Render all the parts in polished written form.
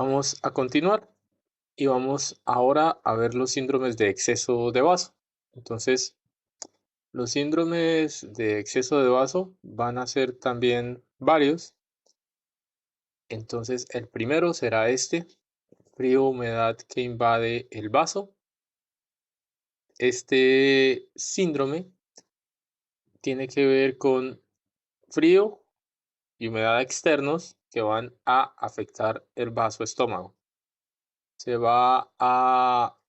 Vamos a continuar y vamos ahora a ver los síndromes de exceso de vaso. Entonces, los síndromes de exceso de vaso van a ser también varios. Entonces, el primero será este, frío, humedad que invade el vaso. Este síndrome tiene que ver con frío y humedad externos que van a afectar el vaso estómago. Se va a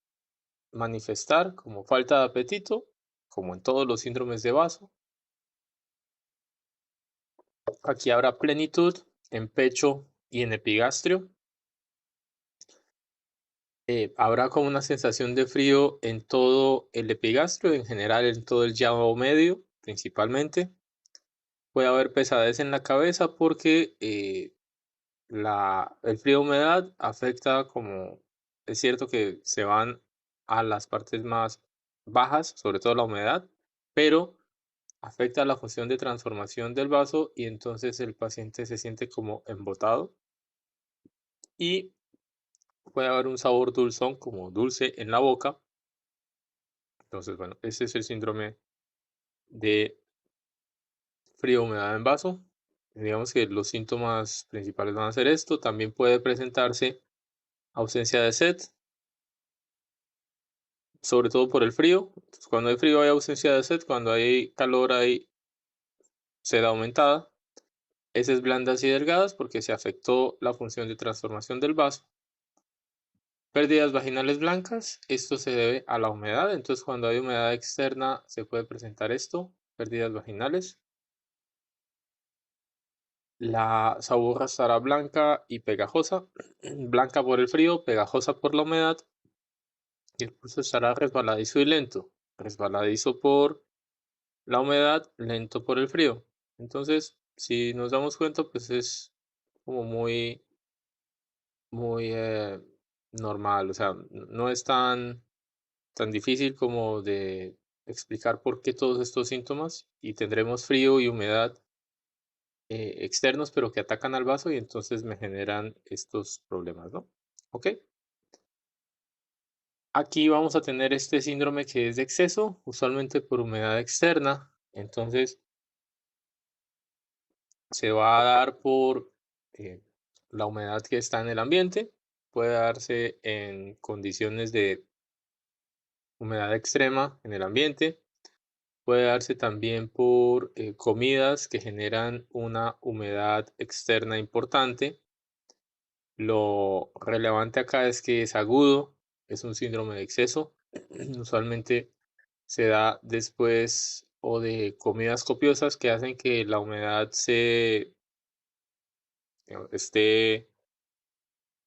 manifestar como falta de apetito, como en todos los síndromes de vaso. Aquí habrá plenitud en pecho y en epigastrio. Habrá como una sensación de frío en todo el epigastrio, en general en todo el llavo medio, principalmente. Puede haber pesadez en la cabeza porque el frío humedad afecta como, es cierto que se van a las partes más bajas, sobre todo la humedad, pero afecta la función de transformación del vaso y entonces el paciente se siente como embotado y puede haber un sabor dulzón, como dulce en la boca. Entonces, bueno, ese es el síndrome de frío humedad en vaso. Digamos que los síntomas principales van a ser esto. También puede presentarse ausencia de sed, sobre todo por el frío. Entonces, cuando hay frío hay ausencia de sed, cuando hay calor hay sed aumentada. Heces blandas y delgadas porque se afectó la función de transformación del vaso. Pérdidas vaginales blancas, esto se debe a la humedad, entonces cuando hay humedad externa se puede presentar esto, pérdidas vaginales. La saburra estará blanca y pegajosa, blanca por el frío, pegajosa por la humedad, y el pulso estará resbaladizo y lento, resbaladizo por la humedad, lento por el frío. Entonces, si nos damos cuenta, pues es como muy normal, o sea, no es tan difícil como de explicar por qué todos estos síntomas y tendremos frío y humedad externos, pero que atacan al vaso y entonces me generan estos problemas, ¿no? ¿Ok? Aquí vamos a tener este síndrome que es de exceso, usualmente por humedad externa, entonces se va a dar por eh, la humedad que está en el ambiente, puede darse en condiciones de humedad extrema en el ambiente. Puede darse también por comidas que generan una humedad externa importante. Lo relevante acá es que es agudo, es un síndrome de exceso. Usualmente se da después o de comidas copiosas que hacen que la humedad esté,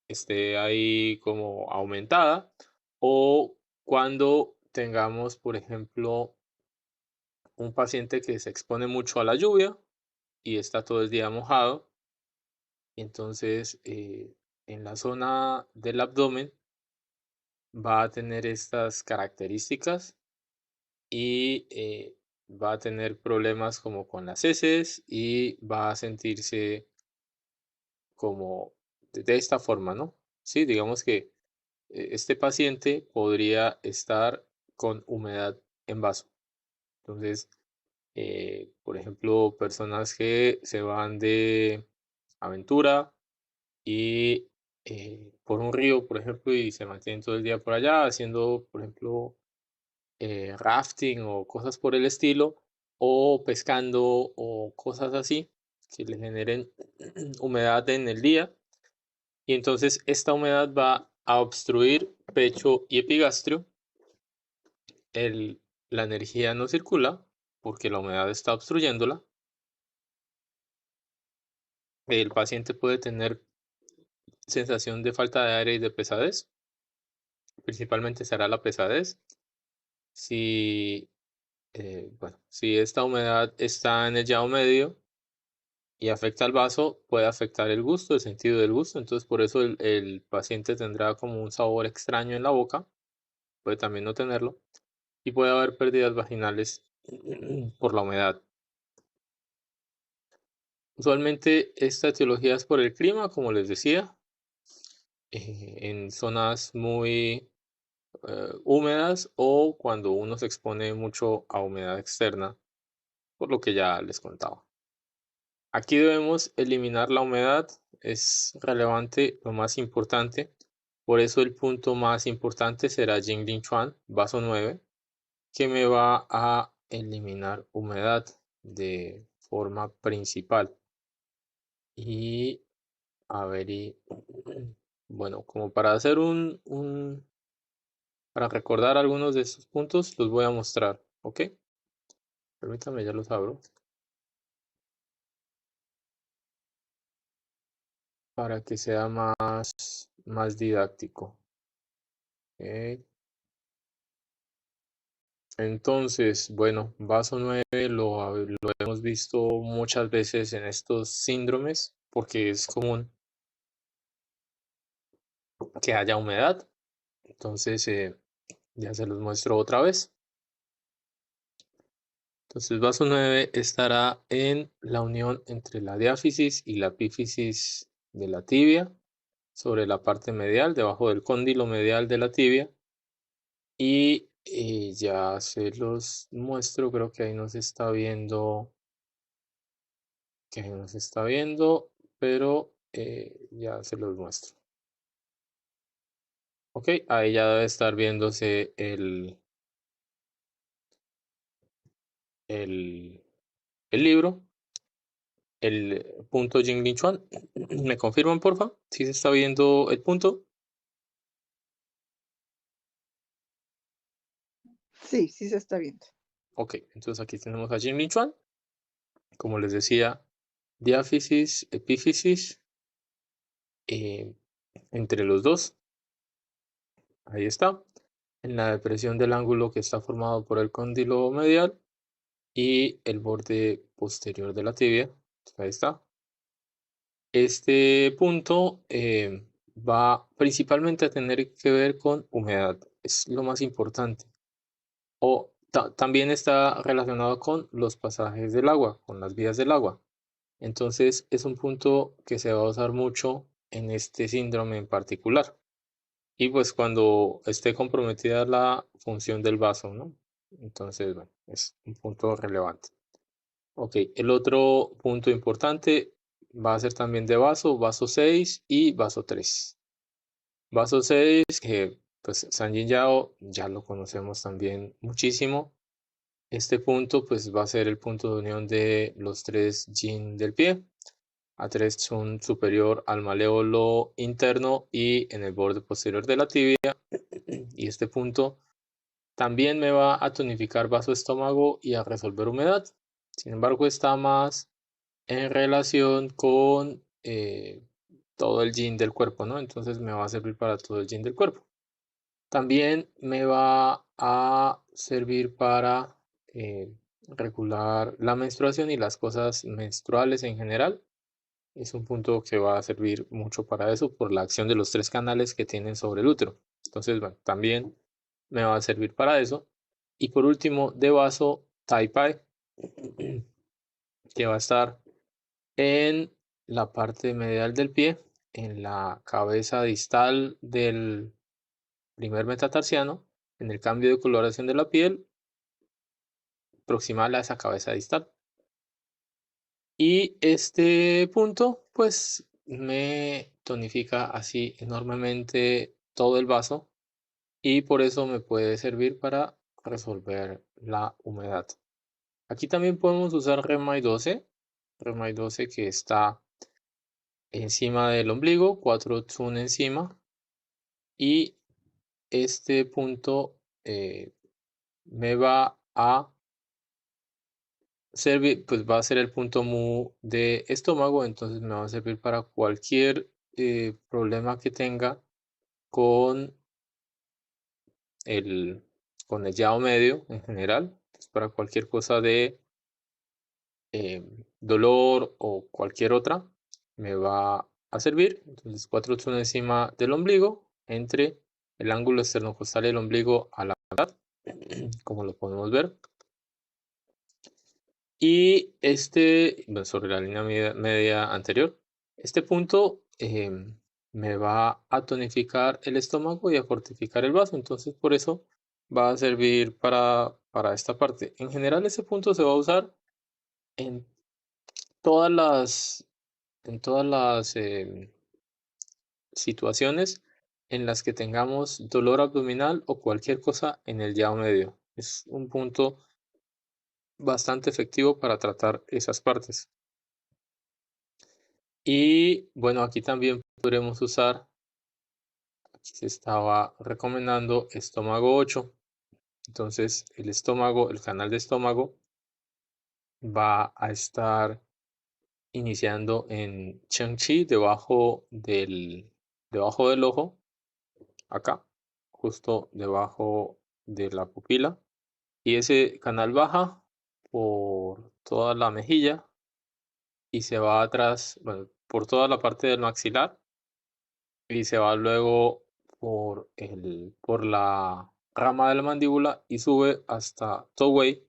esté ahí como aumentada, o cuando tengamos, por ejemplo, un paciente que se expone mucho a la lluvia y está todo el día mojado. Y entonces, en la zona del abdomen va a tener estas características y va a tener problemas como con las heces y va a sentirse como de esta forma, ¿no? Sí, digamos que este paciente podría estar con humedad en vaso. Entonces, por ejemplo, personas que se van de aventura y por un río, por ejemplo, y se mantienen todo el día por allá haciendo, por ejemplo, rafting o cosas por el estilo, o pescando o cosas así que le generen humedad en el día. Y entonces esta humedad va a obstruir pecho y epigastrio. La energía no circula porque la humedad está obstruyéndola. El paciente puede tener sensación de falta de aire y de pesadez. Principalmente será la pesadez. Si, bueno, si esta humedad está en el llavo medio y afecta al vaso, puede afectar el gusto, el sentido del gusto. Entonces, por eso el paciente tendrá como un sabor extraño en la boca. Puede también no tenerlo. Y puede haber pérdidas vaginales por la humedad. Usualmente esta etiología es por el clima, como les decía. en zonas muy húmedas o cuando uno se expone mucho a humedad externa, por lo que ya les contaba. Aquí debemos eliminar la humedad, es relevante, lo más importante. Por eso el punto más importante será Jingling Chuan, vaso 9, que me va a eliminar humedad de forma principal. Y a ver, bueno, como para hacer para recordar algunos de estos puntos, los voy a mostrar, ¿ok? Permítame, ya los abro para que sea más didáctico. ¿Ok? Entonces, bueno, vaso 9 lo hemos visto muchas veces en estos síndromes porque es común que haya humedad. Entonces, ya se los muestro otra vez. Entonces, vaso 9 estará en la unión entre la diáfisis y la epífisis de la tibia, sobre la parte medial, debajo del cóndilo medial de la tibia. Y ya se los muestro, creo que ahí nos está viendo, pero ya se los muestro. Ok, ahí ya debe estar viéndose el, el libro, el punto Jingling Chuan. ¿Me confirman, porfa? Si se está viendo el punto. Sí, sí se está viendo. Ok, entonces aquí tenemos a Jingling Chuan. Como les decía, diáfisis, epífisis, entre los dos. Ahí está. En la depresión del ángulo que está formado por el cóndilo medial y el borde posterior de la tibia. Ahí está. Este punto va principalmente a tener que ver con humedad. Es lo más importante. O también está relacionado con los pasajes del agua, con las vías del agua. Entonces es un punto que se va a usar mucho en este síndrome en particular. Y pues cuando esté comprometida la función del vaso, ¿no? Entonces, bueno, es un punto relevante. Ok, el otro punto importante va a ser también de vaso 6 y vaso 3. Vaso 6, que pues San Yin Yao ya lo conocemos también muchísimo. Este punto pues va a ser el punto de unión de los tres yin del pie. A3 superior al maléolo interno y en el borde posterior de la tibia. Y este punto también me va a tonificar vaso estómago y a resolver humedad. Sin embargo, está más en relación con todo el yin del cuerpo, ¿no? Entonces me va a servir para todo el yin del cuerpo. También me va a servir para regular la menstruación y las cosas menstruales en general. Es un punto que va a servir mucho para eso por la acción de los tres canales que tienen sobre el útero. Entonces, bueno, también me va a servir para eso. Y por último, de vaso Tai Pai, que va a estar en la parte medial del pie, en la cabeza distal del primer metatarsiano, en el cambio de coloración de la piel, proximal a esa cabeza distal. Y este punto, pues, me tonifica así enormemente todo el vaso y por eso me puede servir para resolver la humedad. Aquí también podemos usar REMAI 12 que está encima del ombligo, 4 Tsun encima, y este punto me va a servir, pues va a ser el punto mu de estómago, entonces me va a servir para cualquier problema que tenga con el, con el yao medio en general, pues para cualquier cosa de dolor o cualquier otra, me va a servir. Entonces, 4 Tsun encima del ombligo, entre el ángulo esternocostal y el ombligo a la mitad, como lo podemos ver. Y este, bueno, sobre la línea media anterior, este punto me va a tonificar el estómago y a fortificar el vaso. Entonces, por eso va a servir para esta parte. En general, ese punto se va a usar en todas las situaciones en las que tengamos dolor abdominal o cualquier cosa en el llavo medio. Es un punto bastante efectivo para tratar esas partes. Y bueno, aquí también podremos usar, aquí se estaba recomendando estómago 8. Entonces, el estómago, el canal de estómago va a estar iniciando en Changchi, debajo del ojo, acá, justo debajo de la pupila. Y ese canal baja por toda la mejilla y se va atrás, bueno, por toda la parte del maxilar y se va luego por la rama de la mandíbula y sube hasta Towei,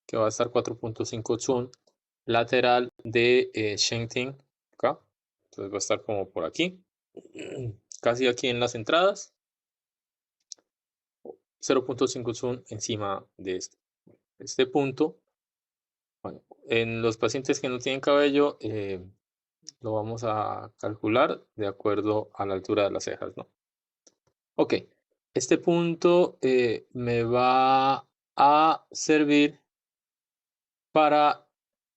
que va a estar 4.5 Tsun, lateral de Shengting, acá. Entonces va a estar como por aquí, casi aquí en las entradas, 0.5 Tsun encima de este punto. Bueno, en los pacientes que no tienen cabello, lo vamos a calcular de acuerdo a la altura de las cejas, ¿no? Ok, este punto me va a servir para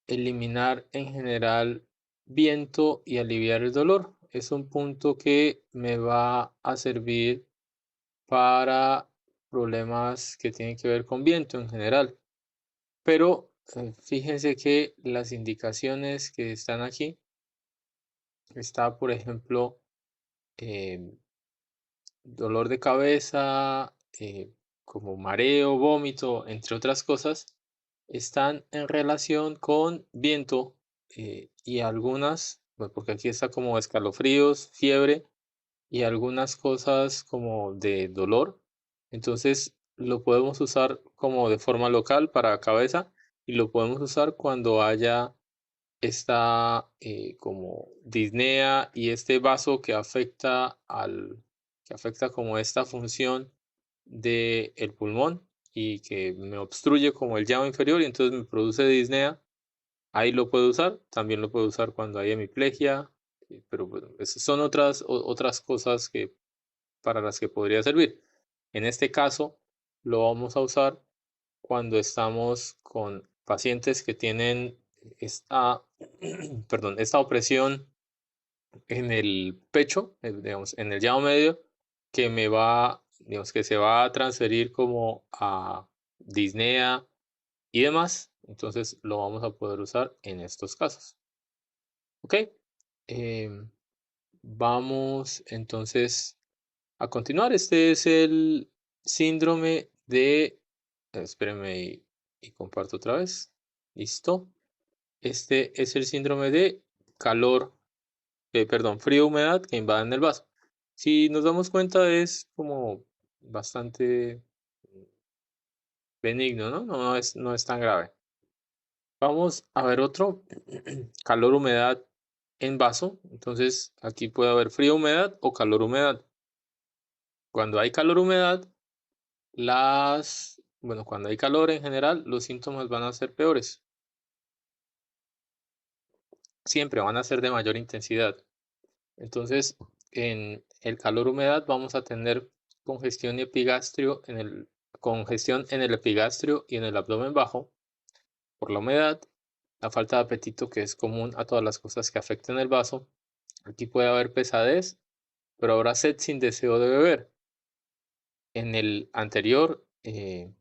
eliminar en general viento y aliviar el dolor. Es un punto que me va a servir para problemas que tienen que ver con viento en general. Pero fíjense que las indicaciones que están aquí, está por ejemplo dolor de cabeza, como mareo, vómito, entre otras cosas, están en relación con viento y algunas, pues, porque aquí está como escalofríos, fiebre y algunas cosas como de dolor. Entonces lo podemos usar como de forma local para cabeza y lo podemos usar cuando haya esta como disnea y este vaso que afecta como esta función del pulmón y que me obstruye como el llavo inferior y entonces me produce disnea. Ahí lo puedo usar, también lo puedo usar cuando hay hemiplegia, pero bueno, esas son otras cosas que para las que podría servir. En este caso, lo vamos a usar cuando estamos con pacientes que tienen esta, perdón, esta opresión en el pecho, digamos, en el llavo medio, que me va, digamos, que se va a transferir como a disnea y demás. Entonces lo vamos a poder usar en estos casos. Ok. Em, Vamos entonces a continuar. Este es el síndrome de... espérenme y comparto otra vez. Listo. Este es el síndrome de calor, perdón, frío-humedad que invaden el vaso. Si nos damos cuenta es como bastante benigno, ¿no? No es tan grave. Vamos a ver otro, calor-humedad en vaso. Entonces aquí puede haber frío-humedad o calor-humedad. Cuando hay calor-humedad, cuando hay calor en general, los síntomas van a ser peores. Siempre van a ser de mayor intensidad. Entonces, en el calor-humedad vamos a tener congestión en el epigastrio y en el abdomen bajo por la humedad, la falta de apetito que es común a todas las cosas que afecten el vaso. Aquí puede haber pesadez, pero habrá sed sin deseo de beber. En el anterior, en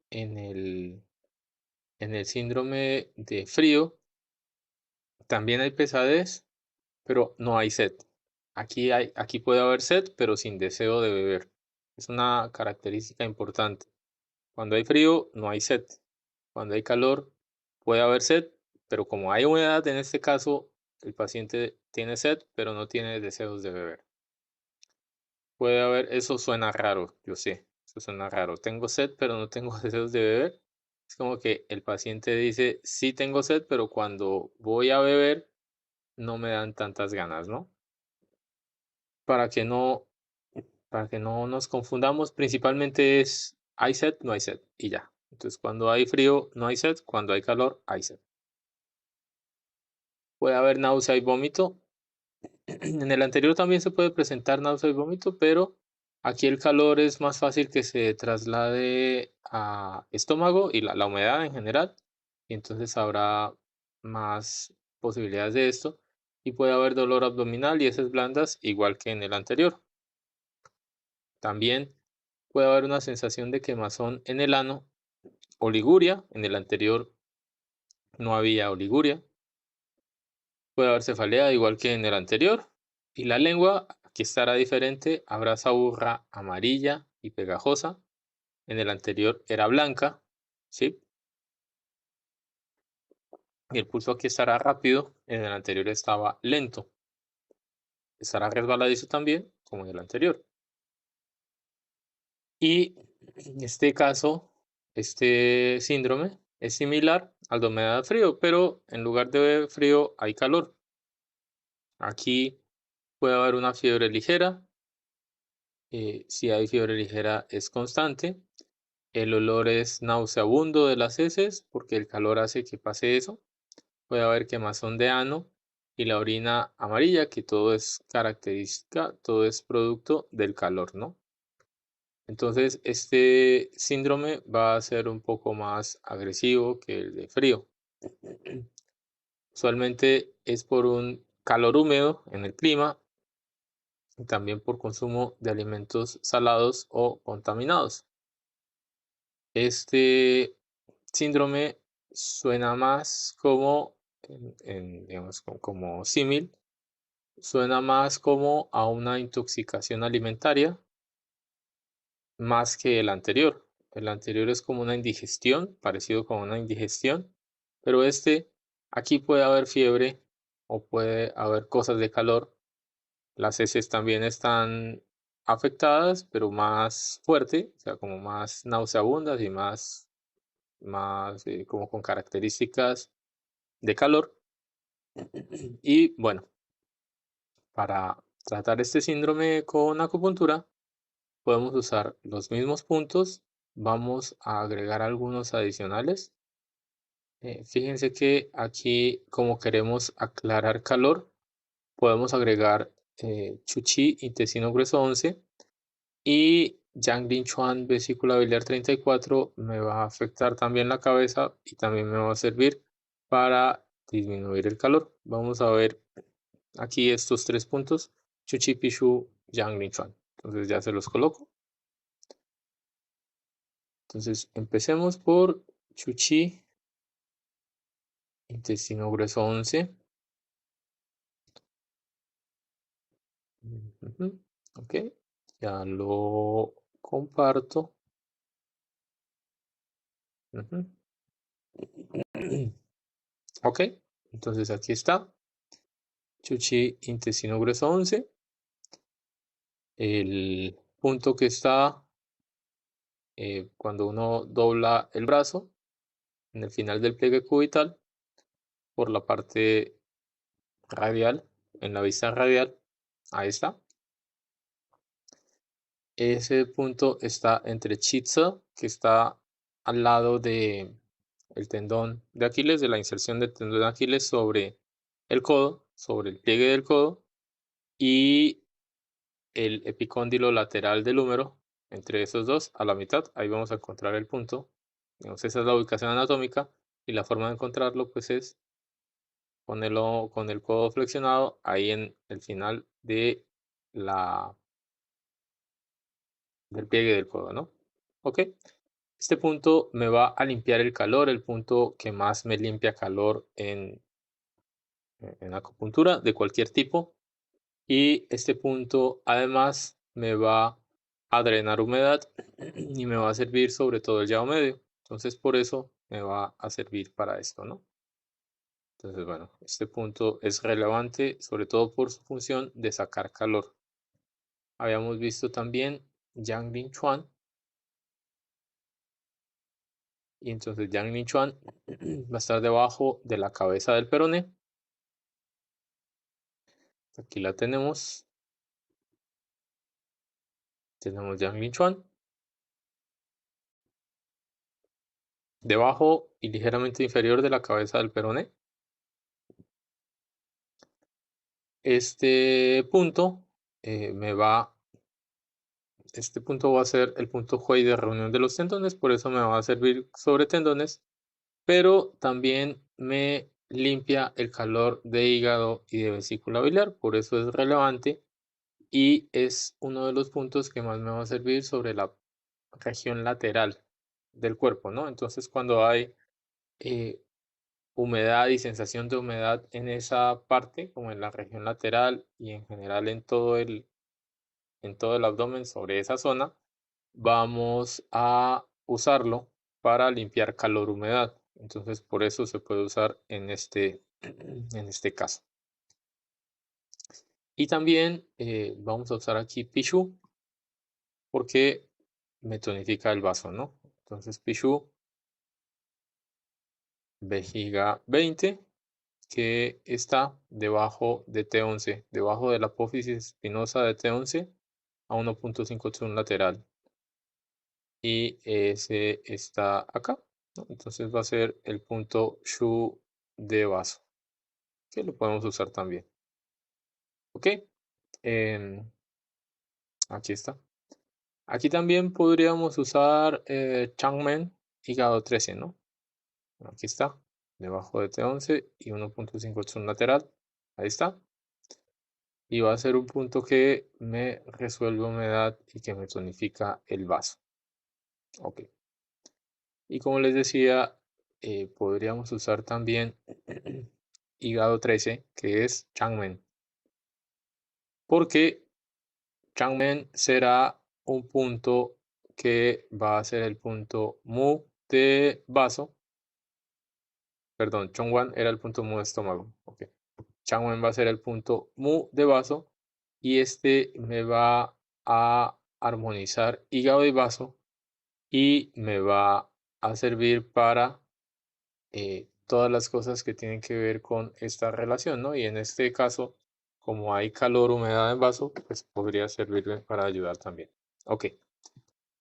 el En el síndrome de frío también hay pesadez, pero no hay sed. Aquí puede haber sed, pero sin deseo de beber. Es una característica importante. Cuando hay frío, no hay sed. Cuando hay calor, puede haber sed, pero como hay humedad, en este caso, el paciente tiene sed, pero no tiene deseos de beber. Puede haber, eso suena raro, yo sé, eso suena raro. Tengo sed, pero no tengo deseos de beber. Es como que el paciente dice, sí tengo sed, pero cuando voy a beber no me dan tantas ganas, ¿no? para que no, nos confundamos, principalmente es hay sed, no hay sed y ya. Entonces, cuando hay frío, no hay sed, cuando hay calor, hay sed. Puede haber náusea y vómito. En el anterior también se puede presentar náusea y vómito, pero aquí el calor es más fácil que se traslade a estómago y la humedad en general, y entonces habrá más posibilidades de esto. Y puede haber dolor abdominal y heces blandas, igual que en el anterior. También puede haber una sensación de quemazón en el ano, oliguria. En el anterior no había oliguria. Puede haber cefalea, igual que en el anterior. Y la lengua, aquí estará diferente, habrá saburra amarilla y pegajosa. En el anterior era blanca, ¿sí? Y el pulso aquí estará rápido, en el anterior estaba lento. Estará resbaladizo también, como en el anterior. Y en este caso, este síndrome es similar al de humedad frío, pero en lugar de frío hay calor. Aquí puede haber una fiebre ligera. Si hay fiebre ligera es constante. El olor es nauseabundo de las heces porque el calor hace que pase eso. Puede haber quemazón de ano y la orina amarilla, que todo es característica, todo es producto del calor, ¿no? Entonces, este síndrome va a ser un poco más agresivo que el de frío. Usualmente es por un calor húmedo en el clima y también por consumo de alimentos salados o contaminados. Este síndrome suena más como, digamos, como símil, suena más como a una intoxicación alimentaria más que el anterior. El anterior es como una indigestión, parecido con una indigestión, pero aquí puede haber fiebre o puede haber cosas de calor. Las heces también están afectadas, pero más fuerte, o sea, como más nauseabundas y más como con características de calor. Y bueno, para tratar este síndrome con acupuntura, podemos usar los mismos puntos. Vamos a agregar algunos adicionales. Fíjense que aquí, como queremos aclarar calor, podemos agregar Chuchi intestino grueso 11 y Yang Chuan vesícula biliar 34 me va a afectar también la cabeza y también me va a servir para disminuir el calor. Vamos a ver aquí estos tres puntos, Chuchi, Pishu, Yang Chuan. Entonces ya se los coloco. Entonces empecemos por Chuchi intestino grueso 11. Ujú, ok, ya lo comparto. Ujú. Ok, entonces aquí está. Chuchi intestino grueso 11. El punto que está cuando uno dobla el brazo en el final del pliegue cubital por la parte radial, en la vista radial. Ahí está. Ese punto está entre Chitsa, que está al lado de el tendón de Aquiles, de la inserción del tendón de Aquiles sobre el codo, sobre el pliegue del codo, y el epicóndilo lateral del húmero, entre esos dos, a la mitad, ahí vamos a encontrar el punto. Digamos, esa es la ubicación anatómica y la forma de encontrarlo pues es ponerlo con el codo flexionado ahí en el final de la, del pliegue del codo, ¿no? Ok. Este punto me va a limpiar el calor, el punto que más me limpia calor en acupuntura de cualquier tipo. Y este punto además me va a drenar humedad y me va a servir sobre todo el llavo medio. Entonces por eso me va a servir para esto, ¿no? Entonces, bueno, este punto es relevante sobre todo por su función de sacar calor. Habíamos visto también Yang Chuan. Y entonces Yang Chuan va a estar debajo de la cabeza del peroné. Aquí la tenemos. Tenemos Yang Chuan. Debajo y ligeramente inferior de la cabeza del peroné. Este punto este punto va a ser el punto Huey de reunión de los tendones, por eso me va a servir sobre tendones, pero también me limpia el calor de hígado y de vesícula biliar, por eso es relevante y es uno de los puntos que más me va a servir sobre la región lateral del cuerpo, ¿no? Entonces, cuando hay humedad y sensación de humedad en esa parte, como en la región lateral y en general en todo el abdomen sobre esa zona, vamos a usarlo para limpiar calor-humedad. Entonces, por eso se puede usar en en este caso. Y también vamos a usar aquí Pichu porque me tonifica el vaso, ¿no? Entonces, Pichu, vejiga 20, que está debajo de T11, debajo de la apófisis espinosa de T11 a 1.5 lateral. Y ese está acá, ¿no? Entonces va a ser el punto Shu de vaso, que lo podemos usar también. Ok, aquí está. Aquí también podríamos usar Changmen hígado 13, ¿no? Aquí está, debajo de T11 y 1.5 lateral. Ahí está. Y va a ser un punto que me resuelve humedad y que me tonifica el vaso. Ok. Y como les decía, podríamos usar también hígado 13, que es Changmen. Porque Changmen será un punto que va a ser el punto Mu de vaso. Perdón, Chongwan era el punto Mu de estómago. Okay. Changmen va a ser el punto Mu de vaso. Y este me va a armonizar hígado y vaso. Y me va a servir para todas las cosas que tienen que ver con esta relación, ¿no? Y en este caso, como hay calor, humedad en vaso, pues podría servirme para ayudar también. Ok,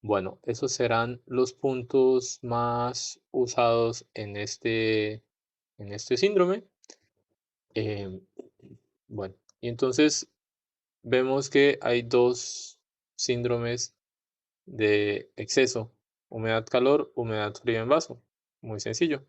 bueno, esos serán los puntos más usados en este síndrome. Em, bueno, y entonces vemos que hay dos síndromes de exceso, humedad-calor, humedad-frío en vaso. Muy sencillo.